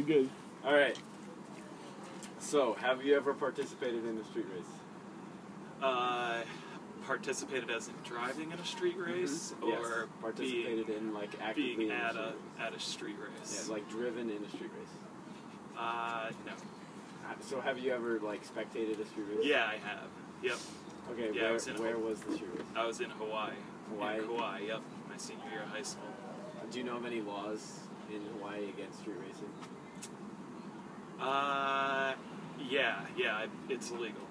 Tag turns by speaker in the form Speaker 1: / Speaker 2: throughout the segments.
Speaker 1: good. All right. So, have you ever participated in a street race?
Speaker 2: Participated as in driving in a street race, or
Speaker 1: yes. Participated in like actively
Speaker 2: being
Speaker 1: in
Speaker 2: at
Speaker 1: a
Speaker 2: street race?
Speaker 1: Yeah, like driven in a street race.
Speaker 2: No.
Speaker 1: So, have you ever like spectated a street race?
Speaker 2: Yeah, I have. Yep.
Speaker 1: Okay.
Speaker 2: Yeah,
Speaker 1: where was the street race?
Speaker 2: I was in Hawaii.
Speaker 1: Hawaii.
Speaker 2: In Kauai. Yep. My senior year of high school.
Speaker 1: Do you know of any laws in Hawaii against street racing?
Speaker 2: Yeah. It's illegal.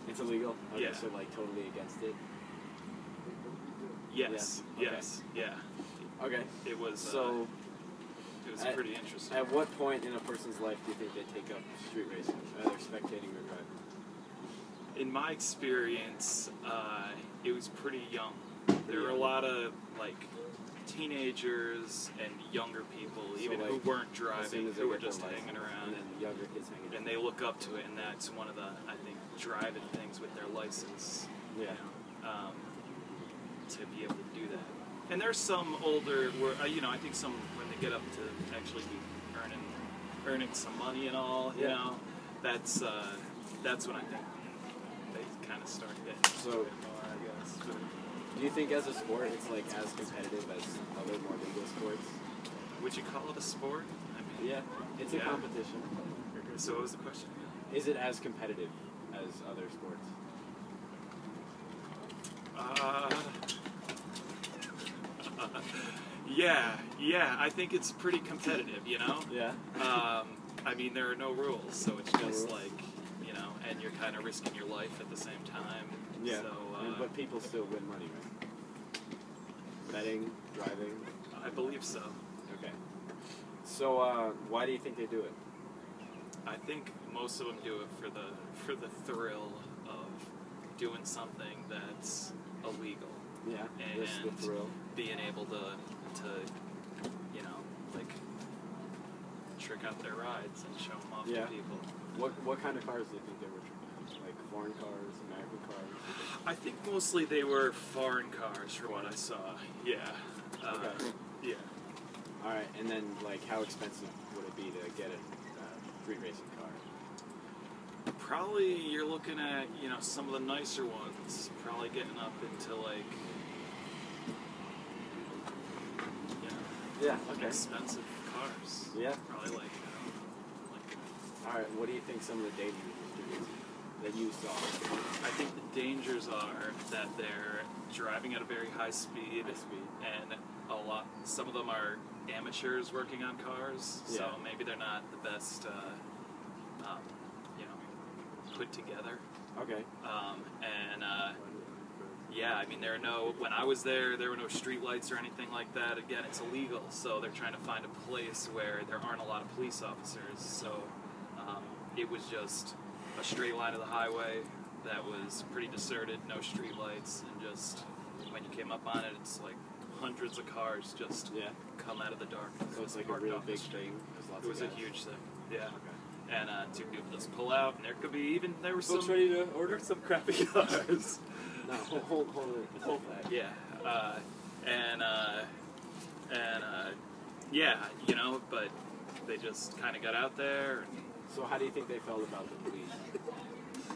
Speaker 1: It's illegal? Okay,
Speaker 2: Yeah.
Speaker 1: so like totally against it?
Speaker 2: Yes.
Speaker 1: Yeah. Okay.
Speaker 2: Yes. Yeah.
Speaker 1: Okay.
Speaker 2: It was.
Speaker 1: So.
Speaker 2: It was pretty interesting.
Speaker 1: At what point in a person's life do you think they take up street racing, either spectating or driving?
Speaker 2: In my experience, it was pretty young. There were a lot of like teenagers and younger people, even
Speaker 1: like,
Speaker 2: who weren't driving, who were just
Speaker 1: license,
Speaker 2: hanging around.
Speaker 1: and then younger kids hanging around.
Speaker 2: And they look up to it, and that's one of the, I think, driving things with their license.
Speaker 1: Yeah.
Speaker 2: To be able to do that. And there's some older, where I think some when they get up to actually be earning some money and all, you know, that's when I think they kind of start getting into it more, I guess. But
Speaker 1: do you think as a sport it's like as competitive as other more legal sports?
Speaker 2: would you call it a sport? I mean,
Speaker 1: Yeah, it's a competition.
Speaker 2: So what was the question?
Speaker 1: Is it as competitive as other sports?
Speaker 2: Yeah, I think it's pretty competitive, you know?
Speaker 1: Yeah.
Speaker 2: I mean, there are no rules, so it's just like, and you're kind of risking your life at the same time.
Speaker 1: Yeah.
Speaker 2: So,
Speaker 1: but people still win money, right? Betting, driving?
Speaker 2: I believe so.
Speaker 1: Okay. So, why do you think they do it?
Speaker 2: I think most of them do it for the thrill of doing something that's illegal.
Speaker 1: Yeah,
Speaker 2: and
Speaker 1: this is the thrill.
Speaker 2: Being able to like trick out their rides and show them off to people.
Speaker 1: What kind of cars do you think they were tricking out? Like foreign cars, American cars?
Speaker 2: I think mostly they were foreign cars, from what I saw. Yeah.
Speaker 1: Okay.
Speaker 2: Yeah.
Speaker 1: All right, and then like how expensive would it be to get a street racing car?
Speaker 2: Probably you're looking at some of the nicer ones, probably getting up into like expensive cars.
Speaker 1: Yeah.
Speaker 2: Probably like.
Speaker 1: All right, what do you think some of the dangers that you saw?
Speaker 2: I think the dangers are that they're driving at a very high speed, and some of them are amateurs working on cars, so maybe they're not the best, put together.
Speaker 1: Okay.
Speaker 2: I mean, when I was there were no street lights or anything like that. Again, it's illegal, so they're trying to find a place where there aren't a lot of police officers, so it was just a straight line of the highway that was pretty deserted, no street lights, and just when you came up on it, it's like hundreds of cars just come out of the darkness.
Speaker 1: So it's like a real big thing.
Speaker 2: It was a huge thing. Yeah. Okay. And two people just pull out, and there could be there were some
Speaker 1: ready to order
Speaker 2: some crappy cars.
Speaker 1: No, hold that.
Speaker 2: Yeah. But they just kind of got out there.
Speaker 1: So how do you think they felt about the police?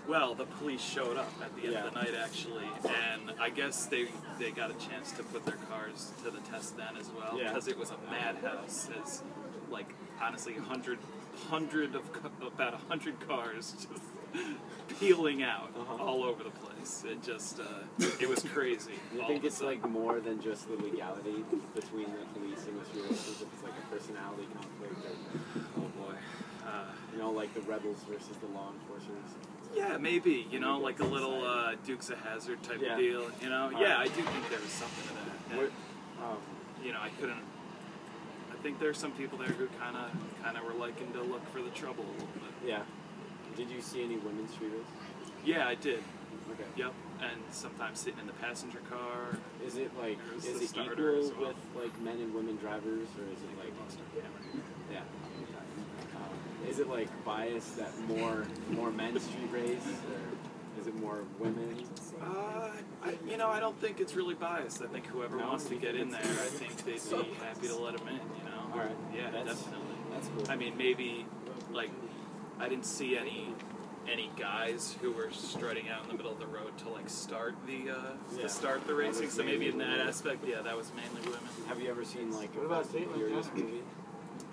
Speaker 2: Well, the police showed up at the end of the night, actually, and I guess they got a chance to put their cars to the test then as well, because it was a madhouse. It's like, honestly, about 100 cars just peeling out all over the place. It just, it was crazy.
Speaker 1: You think it's like more than just the legality between the police and the street racers? It's like a personality conflict, or like the rebels versus the law enforcers.
Speaker 2: Yeah, maybe. Like a little Dukes of Hazzard type of deal. I do think there was something to that. And, I think there's some people there who kind of were liking to look for the trouble a little bit.
Speaker 1: Yeah. Did you see any women street race?
Speaker 2: Yeah, I did.
Speaker 1: Okay.
Speaker 2: Yep. And sometimes sitting in the passenger car.
Speaker 1: Is it like is it equal with like men and women drivers, or is it like yeah? Is it like biased that more men street race, or is it more women?
Speaker 2: I don't think it's really biased. I think whoever wants to get in there, I think they'd be happy to let them in.
Speaker 1: All right.
Speaker 2: Yeah, definitely.
Speaker 1: That's cool.
Speaker 2: I mean, maybe, like, I didn't see any guys who were strutting out in the middle of the road to like start the racing. So maybe in that aspect, yeah, that was mainly women.
Speaker 1: Have you ever seen like a Fast and Furious movie?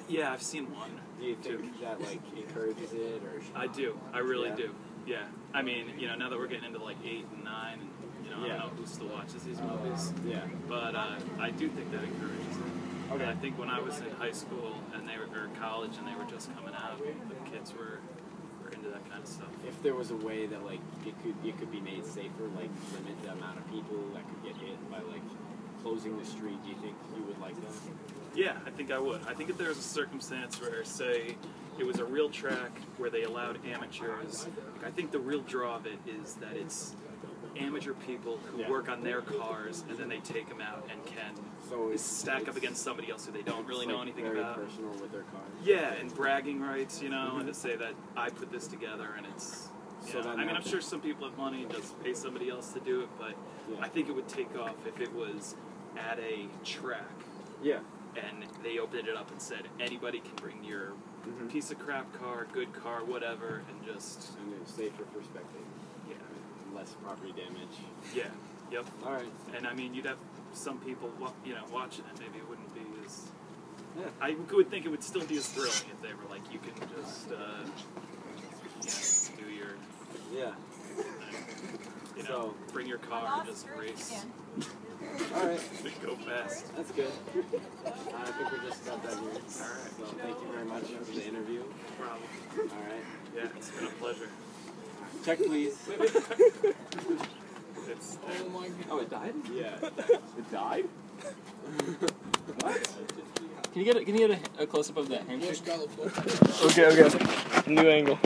Speaker 2: Yeah, I've seen one.
Speaker 1: Do you think that like encourages it, or?
Speaker 2: I do. I really do. Yeah. I mean, you know, now that we're getting into like 8 and 9, and you know, I don't know who still watches these movies. Yeah. But I do think that encourages it. Okay. And I think when I was in high school and or college and they were just coming out, the kids were into that kind of stuff.
Speaker 1: If there was a way that like it could be made safer, like limit the amount of people that could get hit by like closing the street, do you think you would like that?
Speaker 2: Yeah, I think I would. I think if there was a circumstance where, say, it was a real track where they allowed amateurs, I think the real draw of it is that it's amateur people who work on their cars and then they take them out and can stack up against somebody else who they don't really know anything about.
Speaker 1: Very personal with their cars.
Speaker 2: Yeah, and bragging rights, you know, and to say that I put this together and it's... I mean, I'm sure some people have money and just pay somebody else to do it, but I think it would take off if it was at a track. Yeah. And they opened it up and said, anybody can bring your piece of crap car, good car, whatever, and just...
Speaker 1: And it's safer for spectating.
Speaker 2: Yeah.
Speaker 1: Less property damage.
Speaker 2: Yeah. Yep.
Speaker 1: All right.
Speaker 2: And I mean, you'd have some people, you know, watching it. Maybe it wouldn't be as... Yeah. I would think it would still be as thrilling if they were like, you can just, do your...
Speaker 1: Yeah.
Speaker 2: You know, bring your car and just race.
Speaker 1: Alright.
Speaker 2: Go fast.
Speaker 1: That's good. I think we're just about done here. Alright. So thank you very much for the interview.
Speaker 2: No problem.
Speaker 1: Alright.
Speaker 2: Yeah, it's been a pleasure.
Speaker 1: Check, please.
Speaker 2: It's,
Speaker 1: oh my god. Oh, it died? Yeah.
Speaker 3: It died? What? Can you get a close-up of that handshake? Okay. New angle.